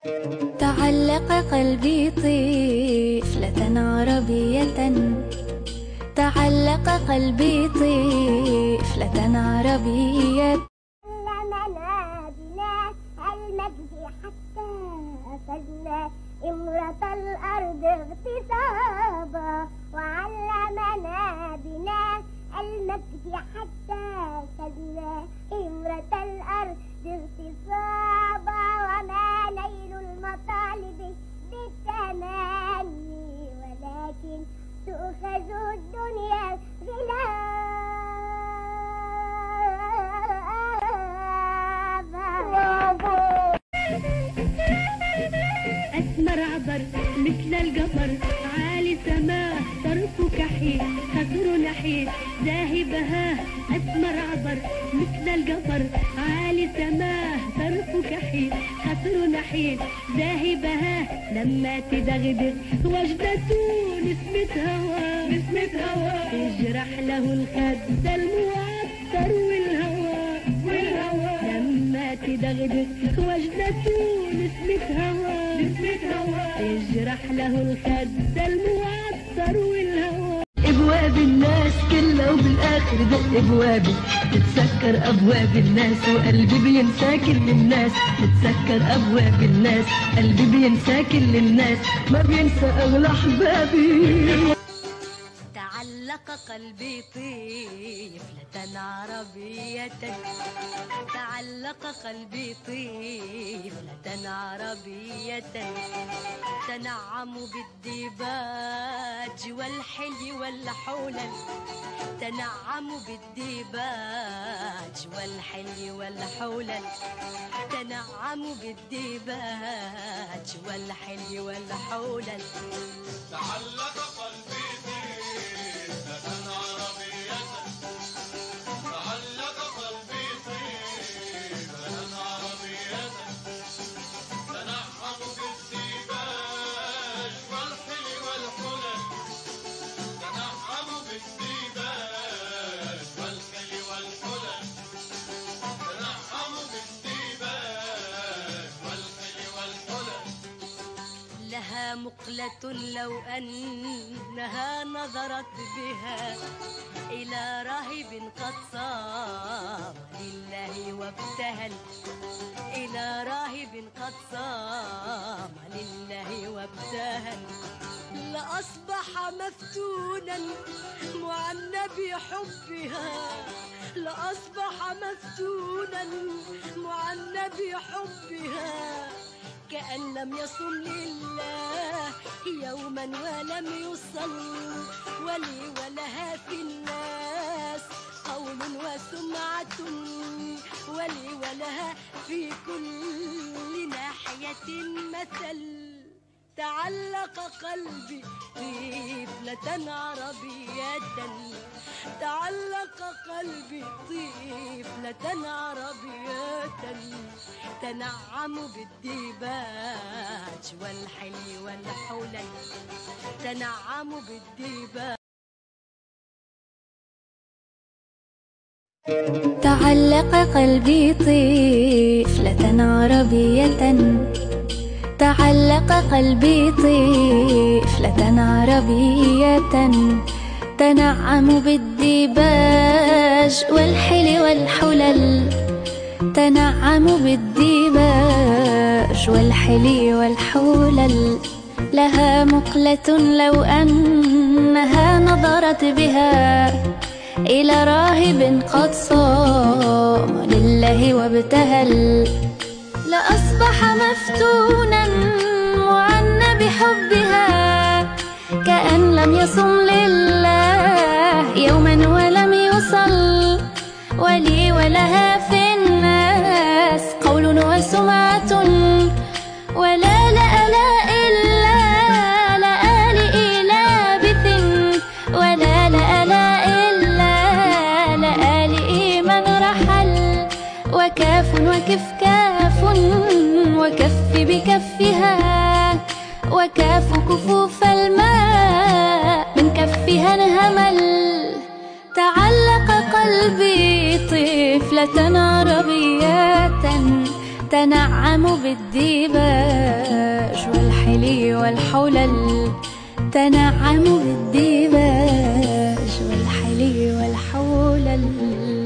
تعلق قلبي طفلة عربية، تعلق قلبي طفلة عربية. علمنا بنا المجد حتى فزنا إمرة الأرض اغتصابا، وعلمنا بنا المجد حتى فزنا إمرة الأرض اغتصابا، وما نيل المطالب بالتمني ولكن تؤخذ الدنيا أسمر عبر مثل القمر عالي سماه طرفه كحيل خصر نحيل زاهي بهاه. أسمر عبر مثل القمر عالي سماه طرفه كحيل خصر نحيل زاهي بهاه. لما تدغدغ وجدته نسمة هوا يجرح له الخد المعطر والهوى لما تدغدغ وجدته نسمة هوا يجرح له الخد المعطر والهوى. ابواب الناس كلها وبالاخر دق ابوابي، تتسكر ابواب الناس وقلبي بينسى كل الناس، تتسكر ابواب الناس قلبي بينسى كل الناس، ما بينسى اغلى احبابي. تعلق قلبي طفلة عربية، تعلق قلبي طفلة عربية، تنعم بالديباج والحلي والحولل، تنعم بالديباج والحلي والحولل، تنعم بالديباج والحلي والحولل. تعلق قلبي طفلة عربية، تعلق قلبي طفلة عربية، تنعم بالديباج والحلي والحلل، تنعم بالديباج والحلي والحلل، تنعم بالديباج والحلي والحلل. لها مقلة لو أنها نظرت بها إلى راهب قد صام لله وابتهل، إلى راهب قد صام لله وابتهل. لأصبح مفتونا معنى بحبها، لأصبح مفتونا معنى بحبها، كأن لم يصم لله يوما ولم يصل، ولي ولها في الناس قول وسمعة، ولي ولها في كل ناحية مثل. تعلق قلبي طفلة عربية، تعلق قلبي طفلة عربية، تنعم بالديباج والحلي والحولل، تنعم بالديباج. تعلق قلبي طفلة عربية، تعلق قلبي طفلة عربية، تنعم بالديباج والحلي والحلل، تنعم بالديباج والحلي والحلل. لها مقلة لو أنها نظرت بها إلى راهب قد صام لله وابتهل، لأصبح مفتونا معنى بحبها، كأن لم يصم لله يوما ولم يصل، ولي ولها في الناس قول وسمعة، ولا لآلاء إلا لآل إلابث، ولا لآلاء إلا لآل من رحل، وكاف وكف كاف وكف بكفها، وكاف كفوف الماء من كفها انهمل. تعلق قلبي طفلة عربية، تنعم بالديباج والحلل تنعموا بالديباج والحلي والحلل.